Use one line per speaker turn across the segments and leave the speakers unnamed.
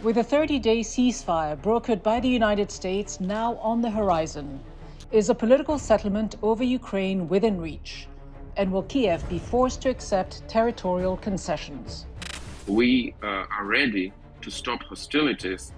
With a 30-day ceasefire brokered by the United States now on the horizon, is a political settlement over Ukraine within reach? And will Kyiv be forced to accept territorial concessions?
We are ready to stop hostilities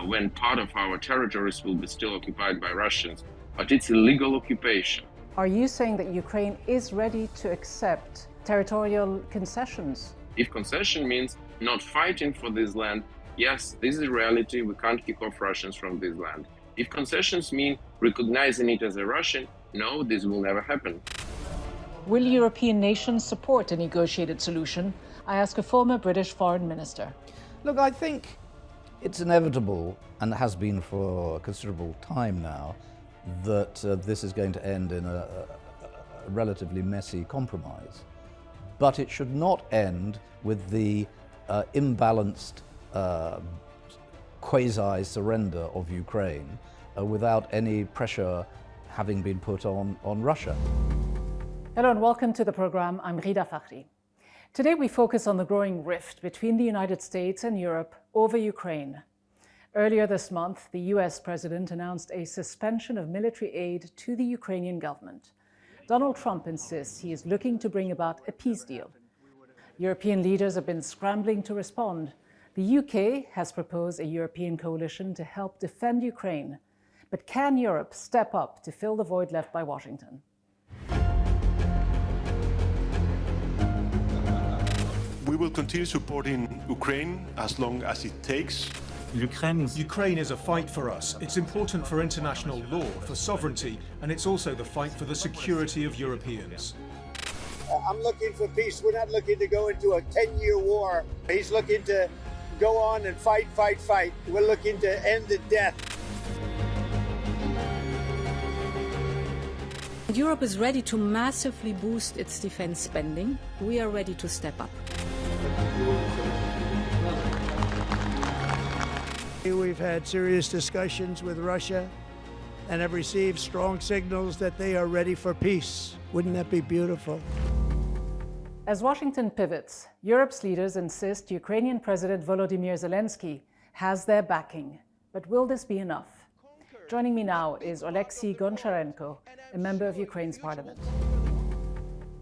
when part of our territories will be still occupied by Russians, but it's illegal occupation.
Are you saying that Ukraine is ready to accept territorial concessions?
If concession means not fighting for this land, yes, this is reality. We can't kick off Russians from this land. If concessions mean recognizing it as a Russian, no, this will never happen.
Will European nations support a negotiated solution? I ask a former British foreign minister.
Look, I think it's inevitable, and has been for a considerable time now, that this is going to end in a relatively messy compromise. But it should not end with the imbalanced quasi-surrender of Ukraine without any pressure having been put on Russia.
Hello and welcome to the program. I'm Rida Fakhri. Today we focus on the growing rift between the United States and Europe over Ukraine. Earlier this month, the US president announced a suspension of military aid to the Ukrainian government. Donald Trump insists he is looking to bring about a peace deal. European leaders have been scrambling to respond. The UK has proposed a European coalition to help defend Ukraine. But can Europe step up to fill the void left by Washington?
We will continue supporting Ukraine as long as it takes.
Ukraine is a fight for us. It's important for international law, for sovereignty, and it's also the fight for the security of Europeans.
I'm looking for peace. We're not looking to go into a 10-year war. He's looking to go on and fight. We're looking to end the death.
Europe is ready to massively boost its defense spending. We are ready to step up.
We've had serious discussions with Russia and have received strong signals that they are ready for peace. Wouldn't that be beautiful?
As Washington pivots, Europe's leaders insist Ukrainian President Volodymyr Zelenskyy has their backing. But will this be enough? Joining me now is Oleksiy Goncharenko, a member of Ukraine's parliament.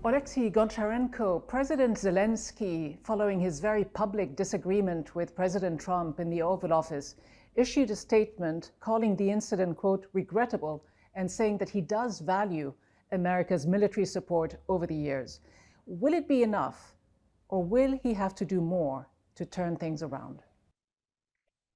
Oleksiy Goncharenko, President Zelenskyy, following his very public disagreement with President Trump in the Oval Office, issued a statement calling the incident, quote, regrettable, and saying that he does value America's military support over the years. Will it be enough, or will he have to do more to turn things around?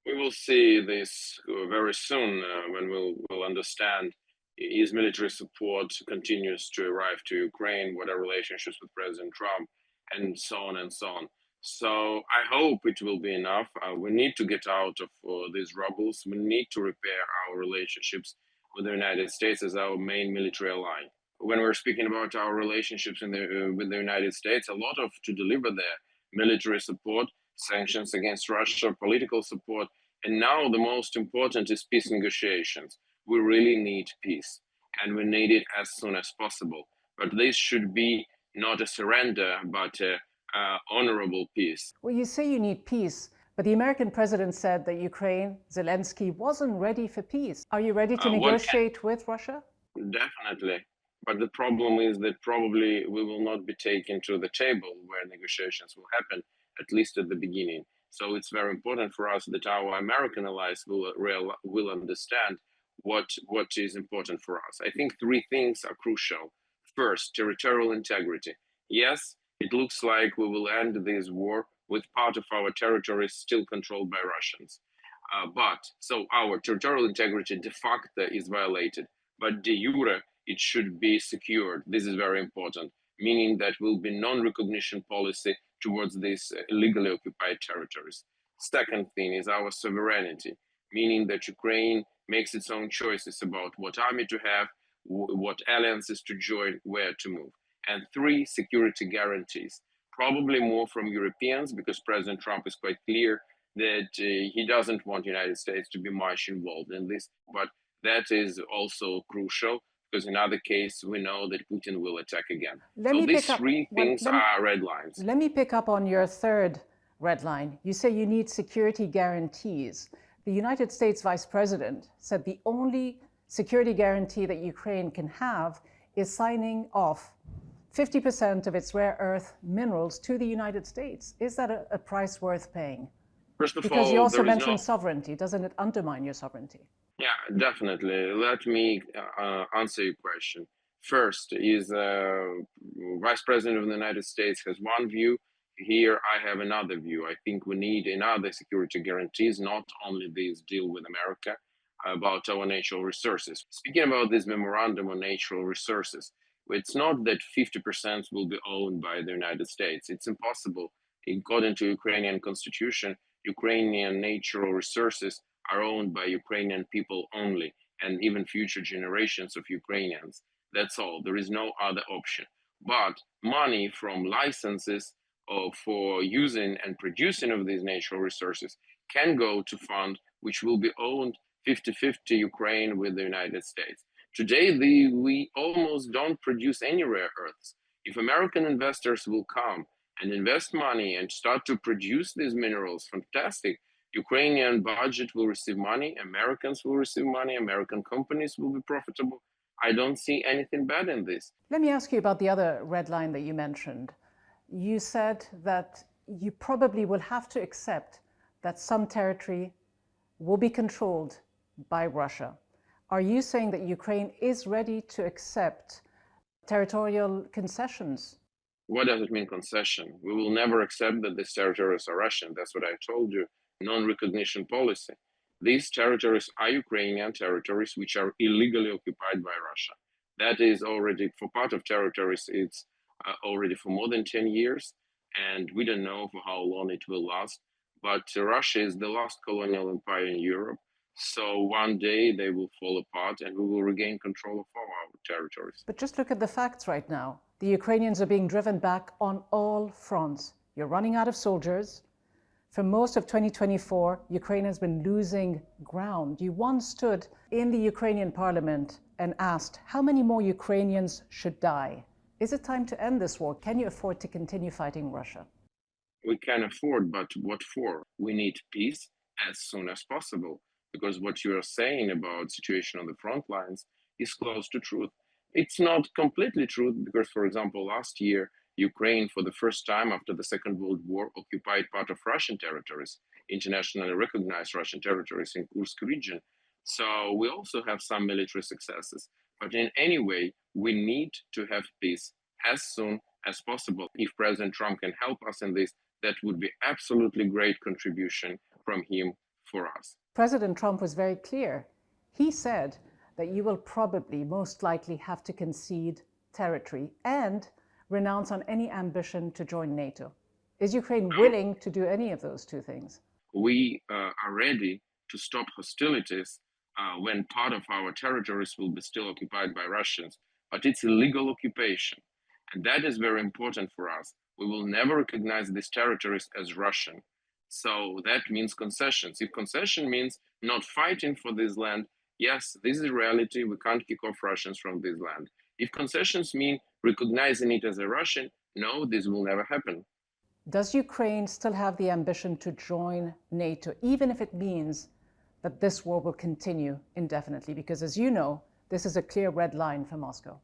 We will see this very soon when we'll understand his military support continues to arrive to Ukraine, what are relationships with President Trump, and so on and so on. So I hope it will be enough. We need to get out of these rubbles. We need to repair our relationships with the United States as our main military ally. When we're speaking about our relationships with the United States, a lot of to deliver their military support, sanctions against Russia, political support, and now the most important is peace negotiations. We really need peace, and we need it as soon as possible. But this should be not a surrender, but an honorable peace.
Well, you say you need peace, but the American president said that Ukraine, Zelenskyy, wasn't ready for peace. Are you ready to negotiate with Russia?
Definitely. But the problem is that probably we will not be taken to the table where negotiations will happen, at least at the beginning. So it's very important for us that our American allies will understand what is important for us. I think three things are crucial. First, territorial integrity. Yes, it looks like we will end this war with part of our territory still controlled by Russians. So our territorial integrity de facto is violated, but de jure, it should be secured. This is very important, meaning that will be non-recognition policy towards these illegally occupied territories. Second thing is our sovereignty, meaning that Ukraine makes its own choices about what army to have, what alliances to join, where to move. And three, security guarantees, probably more from Europeans, because President Trump is quite clear that he doesn't want the United States to be much involved in this. But that is also crucial, because in other case, we know that Putin will attack again. So these three things are red lines.
Let me pick up on your third red line. You say you need security guarantees. The United States Vice President said the only security guarantee that Ukraine can have is signing off 50% of its rare earth minerals to the United States. Is that a price worth paying?
First of
Because
all,
you also
there is
mentioned sovereignty. Doesn't it undermine your sovereignty?
Yeah, definitely. Let me answer your question. First is Vice President of the United States has one view. Here I have another view. I think we need another security guarantees, not only this deal with America about our natural resources. Speaking about this memorandum on natural resources, it's not that 50% will be owned by the United States. It's impossible. According to Ukrainian constitution, Ukrainian natural resources are owned by Ukrainian people only, and even future generations of Ukrainians. That's all. There is no other option. But money from licenses for using and producing of these natural resources can go to fund which will be owned 50-50 Ukraine with the United States. Today, we almost don't produce any rare earths. If American investors will come and invest money and start to produce these minerals, fantastic. Ukrainian budget will receive money, Americans will receive money, American companies will be profitable. I don't see anything bad in this.
Let me ask you about the other red line that you mentioned. You said that you probably will have to accept that some territory will be controlled by Russia. Are you saying that Ukraine is ready to accept territorial concessions?
What does it mean, concession? We will never accept that these territories are Russian. That's what I told you. Non-recognition policy. These territories are Ukrainian territories which are illegally occupied by Russia. That is already, for part of territories, it's already for more than 10 years, and we don't know for how long it will last. But Russia is the last colonial empire in Europe, so one day they will fall apart and we will regain control of all our territories.
But just look at the facts right now. The Ukrainians are being driven back on all fronts. You're running out of soldiers. For most of 2024, Ukraine has been losing ground. You once stood in the Ukrainian parliament and asked how many more Ukrainians should die. Is it time to end this war? Can you afford to continue fighting Russia?
We can afford, but what for? We need peace as soon as possible, because what you are saying about situation on the front lines is close to truth. It's not completely true, because, for example, last year, Ukraine, for the first time after the Second World War, occupied part of Russian territories, internationally recognized Russian territories in Kursk region. So we also have some military successes. But in any way, we need to have peace as soon as possible. If President Trump can help us in this, that would be absolutely great contribution from him for us.
President Trump was very clear. He said that you will probably, most likely, have to concede territory and renounce on any ambition to join NATO. Is Ukraine willing to do any of those two things?
We are ready to stop hostilities when part of our territories will be still occupied by Russians, but it's illegal occupation. And that is very important for us. We will never recognize these territories as Russian. So that means concessions. If concession means not fighting for this land, yes, this is reality. We can't kick off Russians from this land. If concessions mean recognizing it as a Russian, no, this will never happen.
Does Ukraine still have the ambition to join NATO, even if it means that this war will continue indefinitely? Because as you know, this is a clear red line for Moscow.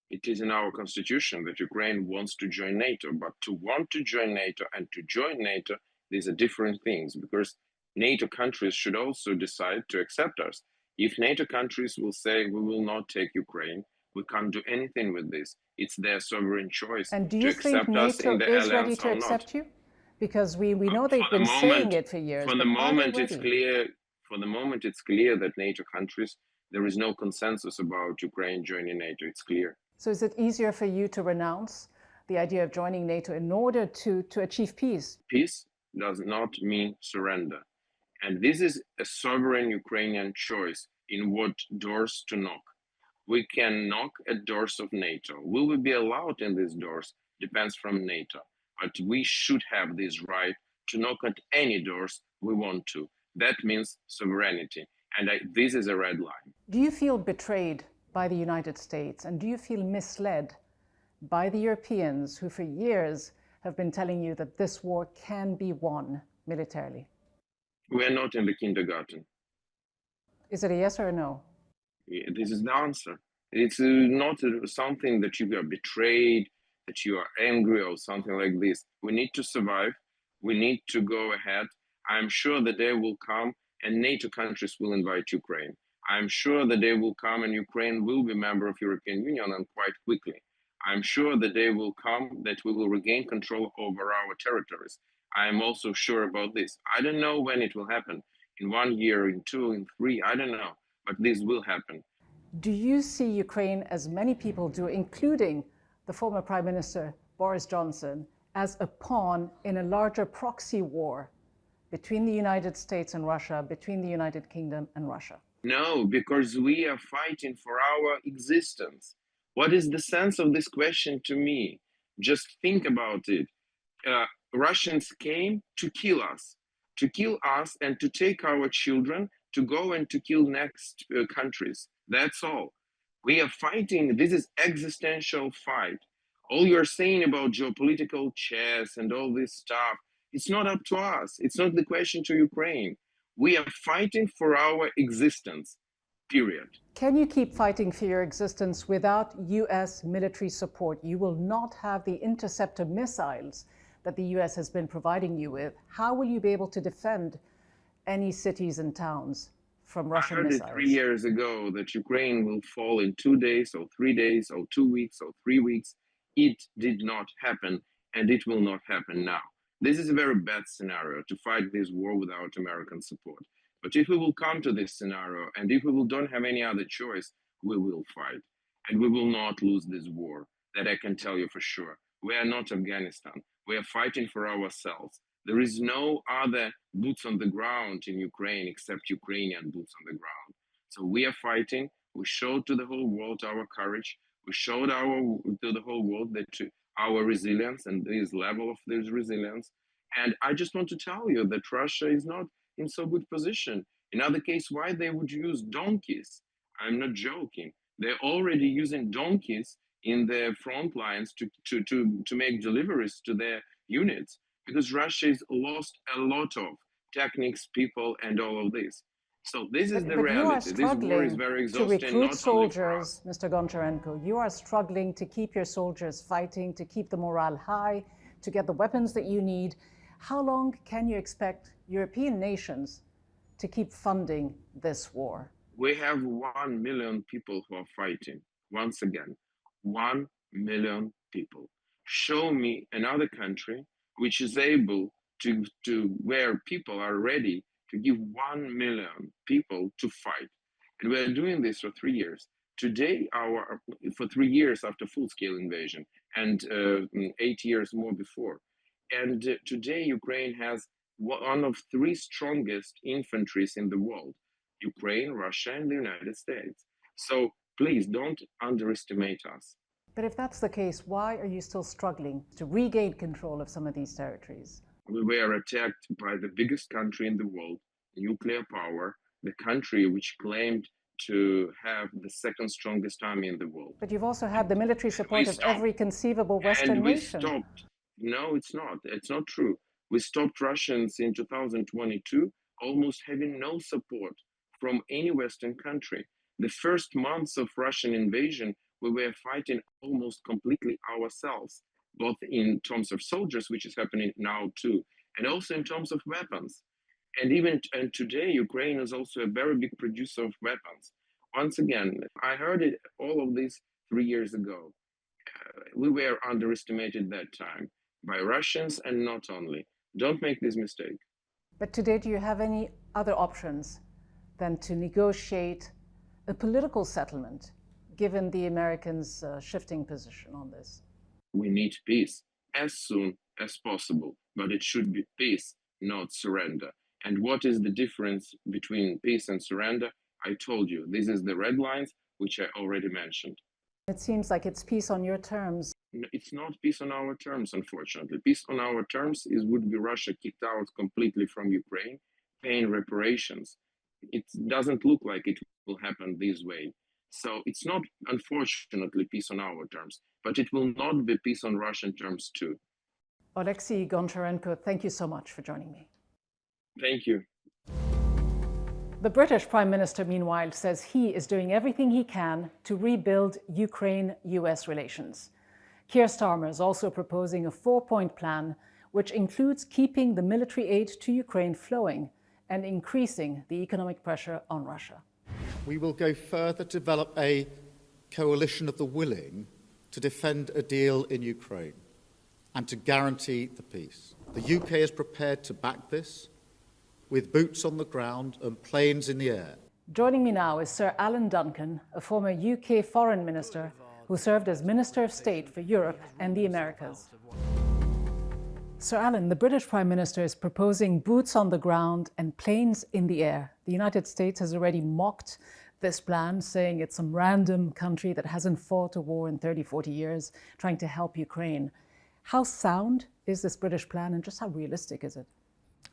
It is in our constitution that Ukraine wants to join NATO, but to want to join NATO and to join NATO, these are different things, because NATO countries should also decide to accept us. If NATO countries will say, we will not take Ukraine, we can't do anything with this. It's their sovereign choice to accept us in the alliance or not.
And do you think NATO is ready to accept you? Because we know they've been saying it for years.
For the moment, it's clear. For the moment, it's clear that NATO countries, there is no consensus about Ukraine joining NATO. It's clear.
So is it easier for you to renounce the idea of joining NATO in order to achieve peace?
Peace does not mean surrender. And this is a sovereign Ukrainian choice in what doors to knock. We can knock at doors of NATO. Will we be allowed in these doors? Depends from NATO. But we should have this right to knock at any doors we want to. That means sovereignty. And this is a red line.
Do you feel betrayed by the United States? And do you feel misled by the Europeans who for years have been telling you that this war can be won militarily?
We're not in the kindergarten.
Is it a yes or a no?
This is the answer. It's not something that you are betrayed, that you are angry or something like this. We need to survive. We need to go ahead. I'm sure the day will come and NATO countries will invite Ukraine. I'm sure the day will come and Ukraine will be a member of European Union, and quite quickly. I'm sure the day will come that we will regain control over our territories. I'm also sure about this. I don't know when it will happen, in 1 year, in 2, in 3, I don't know, but this will happen.
Do you see Ukraine, as many people do, including the former Prime Minister Boris Johnson, as a pawn in a larger proxy war between the United States and Russia, between the United Kingdom and Russia?
No, because we are fighting for our existence. What is the sense of this question to me? Just think about it. Russians came to kill us and to take our children to go and to kill next countries. That's all. We are fighting. This is existential fight. All you're saying about geopolitical chess and all this stuff, it's not up to us. It's not the question to Ukraine. We are fighting for our existence, period.
Can you keep fighting for your existence without US military support? You will not have the interceptor missiles that the US has been providing you with. How will you be able to defend any cities and towns from Russian missiles?
I heard it 3 years ago that Ukraine will fall in 2 days or 3 days or 2 weeks or 3 weeks. It did not happen, and it will not happen now. This is a very bad scenario to fight this war without American support. But if we will come to this scenario, and if we don't have any other choice, we will fight. And we will not lose this war. That I can tell you for sure. We are not Afghanistan. We are fighting for ourselves. There is no other boots on the ground in Ukraine except Ukrainian boots on the ground. So we are fighting. We showed to the whole world our courage. We showed to the whole world that our resilience and this level of this resilience. And I just want to tell you that Russia is not in so good position. In other case, why they would use donkeys? I'm not joking. They're already using donkeys in the front lines to make deliveries to their units, because Russia has lost a lot of techniques, people, and all of this. So this is the reality. This war is very exhausting.
To recruit soldiers, Mr. Goncharenko, you are struggling to keep your soldiers fighting, to keep the morale high, to get the weapons that you need. How long can you expect European nations to keep funding this war?
We have 1 million people who are fighting. Once again, 1 million people. Show me another country which is able to where people are ready to give 1 million people to fight. And we're doing this for 3 years. Today, for 3 years after full-scale invasion, and 8 years more before. And today, Ukraine has one of 3 strongest infantries in the world: Ukraine, Russia, and the United States. So please don't underestimate us.
But if that's the case, why are you still struggling to regain control of some of these territories?
We were attacked by the biggest country in the world, nuclear power, the country which claimed to have the second strongest army in the world.
But you've also had the military support of every conceivable Western nation.
Stopped. No, it's not. It's not true. We stopped Russians in 2022, almost having no support from any Western country. The first months of Russian invasion, we were fighting almost completely ourselves, both in terms of soldiers, which is happening now too, and also in terms of weapons. And today, Ukraine is also a very big producer of weapons. Once again, I heard it all of this 3 years ago. We were underestimated that time by Russians, and not only. Don't make this mistake.
But today, do you have any other options than to negotiate a political settlement, given the Americans' shifting position on this?
We need peace as soon as possible, but it should be peace, not surrender. And what is the difference between peace and surrender? I told you, this is the red lines, which I already mentioned.
It seems like it's peace on your terms.
It's not peace on our terms, unfortunately. Peace on our terms would be Russia kicked out completely from Ukraine, paying reparations. It doesn't look like it will happen this way. So it's not, unfortunately, peace on our terms, but it will not be peace on Russian terms too.
Oleksiy Goncharenko, thank you so much for joining me.
Thank you.
The British Prime Minister, meanwhile, says he is doing everything he can to rebuild Ukraine-US relations. Keir Starmer is also proposing a 4-point plan which includes keeping the military aid to Ukraine flowing and increasing the economic pressure on Russia.
We will go further to develop a coalition of the willing to defend a deal in Ukraine and to guarantee the peace. The UK is prepared to back this with boots on the ground and planes in the air.
Joining me now is Sir Alan Duncan, a former UK foreign minister who served as Minister of State for Europe and the Americas. Sir Alan, the British Prime Minister is proposing boots on the ground and planes in the air. The United States has already mocked this plan, saying it's some random country that hasn't fought a war in 30, 40 years, trying to help Ukraine. How sound is this British plan and just how realistic is it?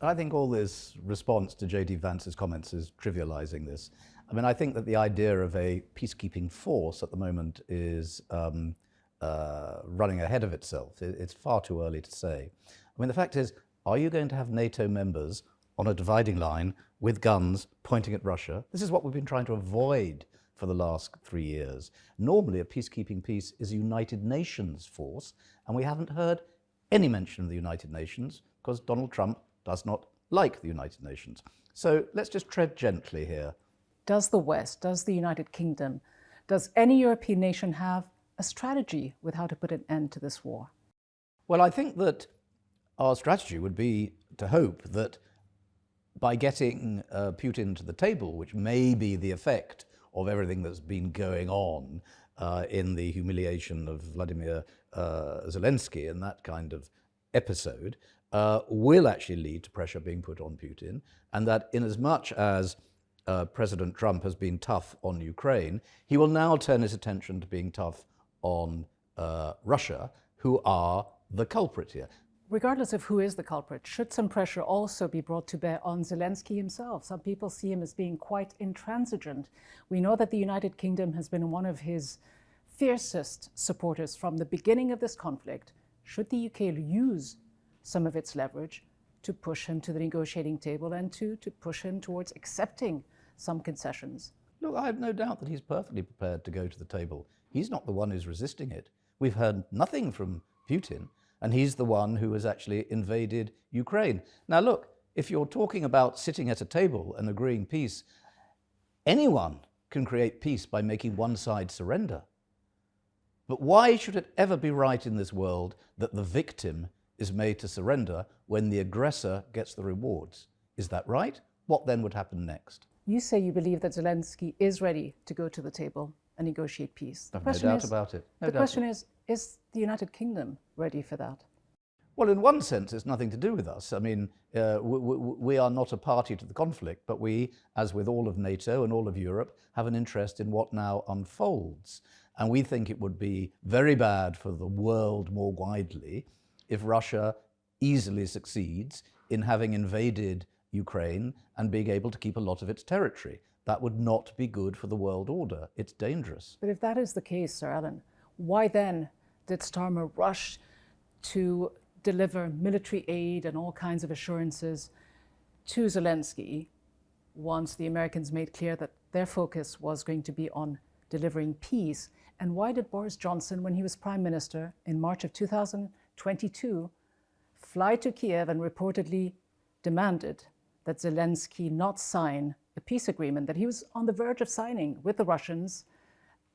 I think all this response to J.D. Vance's comments is trivializing this. I mean, I think that the idea of a peacekeeping force at the moment is running ahead of itself. It's far too early to say. I mean, the fact is, are you going to have NATO members on a dividing line with guns pointing at Russia? This is what we've been trying to avoid for the last 3 years. Normally, a peacekeeping piece is a United Nations force, and we haven't heard any mention of the United Nations because Donald Trump does not like the United Nations. So let's just tread gently here.
Does the West, does the United Kingdom, does any European nation have a strategy with how to put an end to this war?
Well, I think that our strategy would be to hope that by getting Putin to the table, which may be the effect of everything that's been going on in the humiliation of Vladimir Zelenskyy and that kind of episode, will actually lead to pressure being put on Putin, and that in as much as President Trump has been tough on Ukraine, he will now turn his attention to being tough on Russia, who are the culprit here.
Regardless of who is the culprit, should some pressure also be brought to bear on Zelenskyy himself? Some people see him as being quite intransigent. We know that the United Kingdom has been one of his fiercest supporters from the beginning of this conflict. Should the UK use some of its leverage to push him to the negotiating table and to push him towards accepting some concessions?
Look, I have no doubt that he's perfectly prepared to go to the table. He's not the one who's resisting it. We've heard nothing from Putin, and he's the one who has actually invaded Ukraine. Now look, if you're talking about sitting at a table and agreeing peace, anyone can create peace by making one side surrender. But why should it ever be right in this world that the victim is made to surrender when the aggressor gets the rewards? Is that right? What then would happen next?
You say you believe that Zelenskyy is ready to go to the table and negotiate peace.
I've no doubt about it.
The question is the United Kingdom ready for that?
Well, in one sense, it's nothing to do with us. I mean, we are not a party to the conflict, but we, as with all of NATO and all of Europe, have an interest in what now unfolds. And we think it would be very bad for the world more widely if Russia easily succeeds in having invaded Ukraine and being able to keep a lot of its territory. That would not be good for the world order. It's dangerous.
But if that is the case, Sir Alan, why then did Starmer rush to deliver military aid and all kinds of assurances to Zelenskyy once the Americans made clear that their focus was going to be on delivering peace? And why did Boris Johnson, when he was Prime Minister in March of 2022, fly to Kyiv and reportedly demanded that Zelenskyy not sign a peace agreement that he was on the verge of signing with the Russians,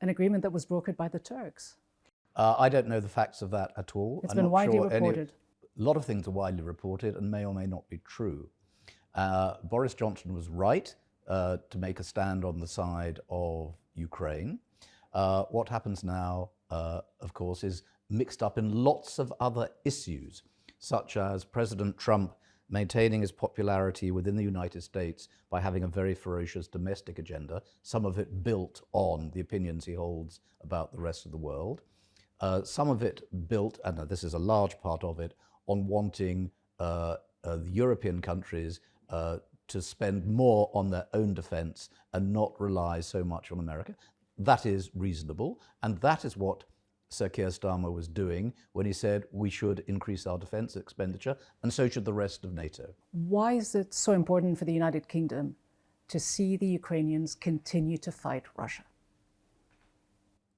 an agreement that was brokered by the Turks?
I don't know the facts of that at all.
It's been widely reported.
A lot of things are widely reported and may or may not be true. Boris Johnson was right to make a stand on the side of Ukraine. What happens now, of course, is mixed up in lots of other issues, such as President Trump maintaining his popularity within the United States by having a very ferocious domestic agenda, some of it built on the opinions he holds about the rest of the world. Some of it built, and this is a large part of it, on wanting the European countries to spend more on their own defense and not rely so much on America. That is reasonable, and that is what Sir Keir Starmer was doing when he said we should increase our defence expenditure, and so should the rest of NATO.
Why is it so important for the United Kingdom to see the Ukrainians continue to fight Russia?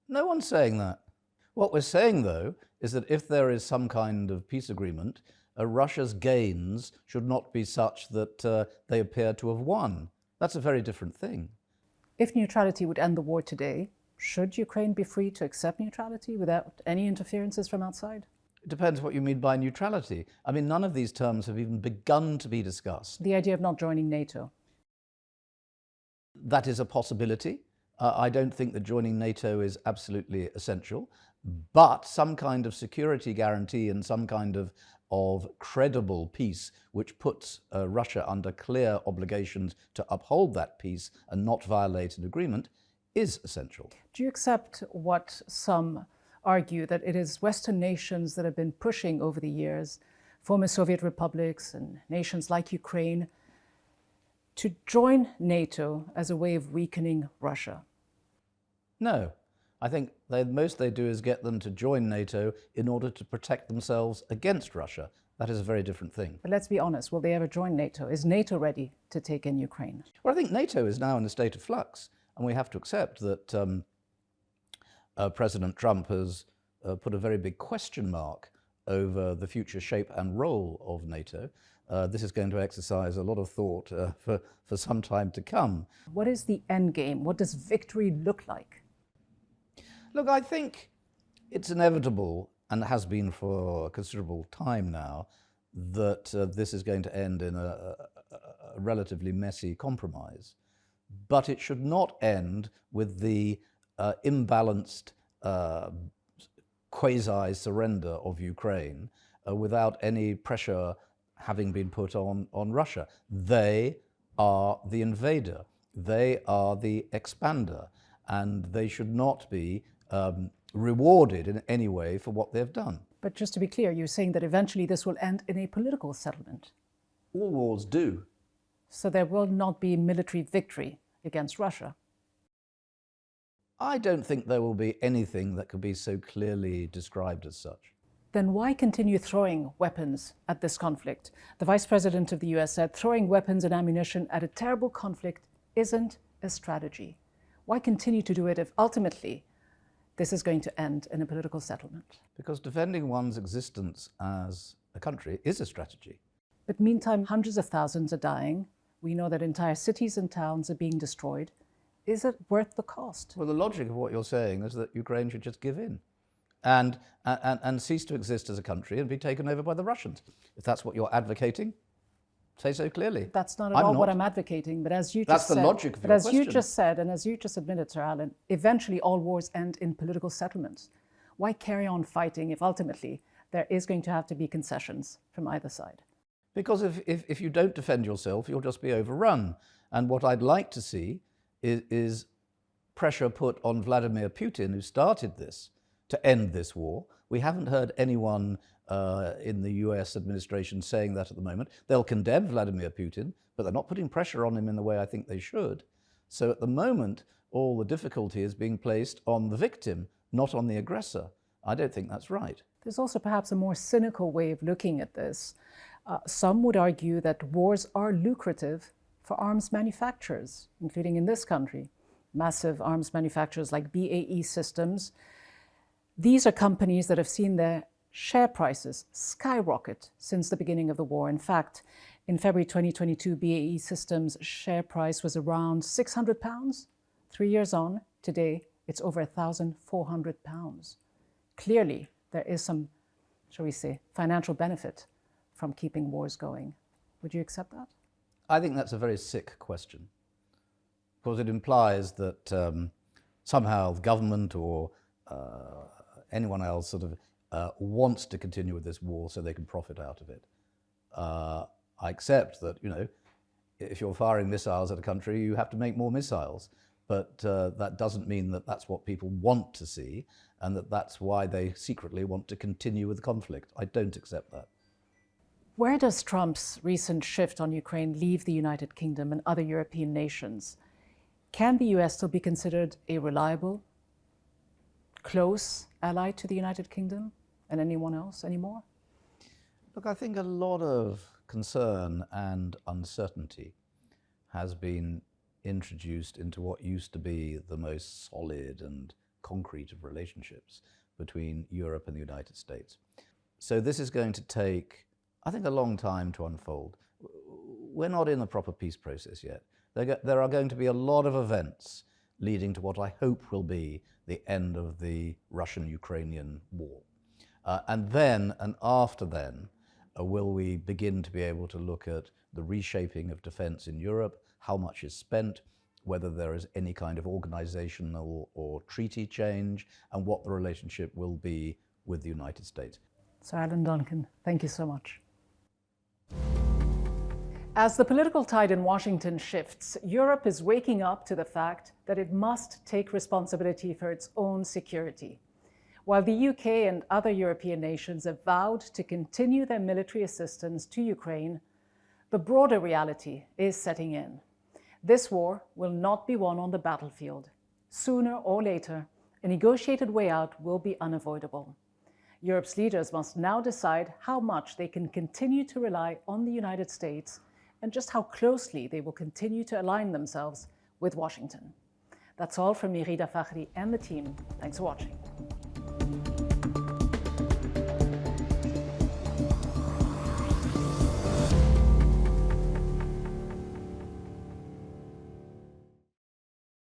No one's saying that. What we're saying, though, is that if there is some kind of peace agreement, Russia's gains should not be such that they appear to have won. That's a very different thing.
If neutrality would end the war today, should Ukraine be free to accept neutrality without any interferences from outside?
It depends what you mean by neutrality. I mean, none of these terms have even begun to be discussed.
The idea of not joining NATO.
That is a possibility. I don't think that joining NATO is absolutely essential, but some kind of security guarantee and some kind of credible peace which puts Russia under clear obligations to uphold that peace and not violate an agreement is essential.
Do you accept what some argue, that it is Western nations that have been pushing over the years, former Soviet republics and nations like Ukraine, to join NATO as a way of weakening Russia?
No. I think the most they do is get them to join NATO in order to protect themselves against Russia. That is a very different thing.
But let's be honest, will they ever join NATO? Is NATO ready to take in Ukraine?
Well, I think NATO is now in a state of flux, and we have to accept that President Trump has put a very big question mark over the future shape and role of NATO. This is going to exercise a lot of thought for some time to come.
What is the end game? What does victory look like?
Look, I think it's inevitable, and has been for a considerable time now, that this is going to end in a relatively messy compromise. But it should not end with the imbalanced quasi-surrender of Ukraine without any pressure having been put on Russia. They are the invader. They are the expander. And they should not be rewarded in any way for what they've done.
But just to be clear, you're saying that eventually this will end in a political settlement.
All wars do.
So there will not be military victory against Russia?
I don't think there will be anything that could be so clearly described as such.
Then why continue throwing weapons at this conflict? The Vice President of the US said throwing weapons and ammunition at a terrible conflict isn't a strategy. Why continue to do it if ultimately this is going to end in a political settlement?
Because defending one's existence as a country is a strategy.
But meantime, hundreds of thousands are dying. We know that entire cities and towns are being destroyed. Is it worth the cost?
Well, the logic of what you're saying is that Ukraine should just give in and cease to exist as a country and be taken over by the Russians. If that's what you're advocating, say so clearly.
That's not at all what I'm advocating, but as you just said...
That's the logic of your question.
But as you just said, and as you just admitted, Sir Alan, eventually all wars end in political settlements. Why carry on fighting if ultimately there is going to have to be concessions from either side?
Because if you don't defend yourself, you'll just be overrun. And what I'd like to see is pressure put on Vladimir Putin, who started this, to end this war. We haven't heard anyone in the US administration saying that at the moment. They'll condemn Vladimir Putin, but they're not putting pressure on him in the way I think they should. So at the moment, all the difficulty is being placed on the victim, not on the aggressor. I don't think that's right.
There's also perhaps a more cynical way of looking at this. Some would argue that wars are lucrative for arms manufacturers, including in this country. Massive arms manufacturers like BAE Systems. These are companies that have seen their share prices skyrocket since the beginning of the war. In fact, in February 2022, BAE Systems' share price was around £600. 3 years on, today, it's over £1,400. Clearly, there is some, shall we say, financial benefit from keeping wars going. Would you accept that?
I think that's a very sick question, because it implies that somehow the government or anyone else sort of wants to continue with this war so they can profit out of it. I accept that, you know, if you're firing missiles at a country, you have to make more missiles. But that doesn't mean that that's what people want to see and that that's why they secretly want to continue with the conflict. I don't accept that.
Where does Trump's recent shift on Ukraine leave the United Kingdom and other European nations? Can the US still be considered a reliable, close ally to the United Kingdom and anyone else anymore?
Look, I think a lot of concern and uncertainty has been introduced into what used to be the most solid and concrete of relationships between Europe and the United States. So this is going to take, I think, a long time to unfold. We're not in the proper peace process yet. There are going to be a lot of events leading to what I hope will be the end of the Russian-Ukrainian war. And then, and after then, will we begin to be able to look at the reshaping of defense in Europe, how much is spent, whether there is any kind of organizational or treaty change, and what the relationship will be with the United States.
Sir Alan Duncan, thank you so much. As the political tide in Washington shifts, Europe is waking up to the fact that it must take responsibility for its own security. While the UK and other European nations have vowed to continue their military assistance to Ukraine, the broader reality is setting in. This war will not be won on the battlefield. Sooner or later, a negotiated way out will be unavoidable. Europe's leaders must now decide how much they can continue to rely on the United States and just how closely they will continue to align themselves with Washington. That's all from me, Rida Fakhri, and the team. Thanks for watching.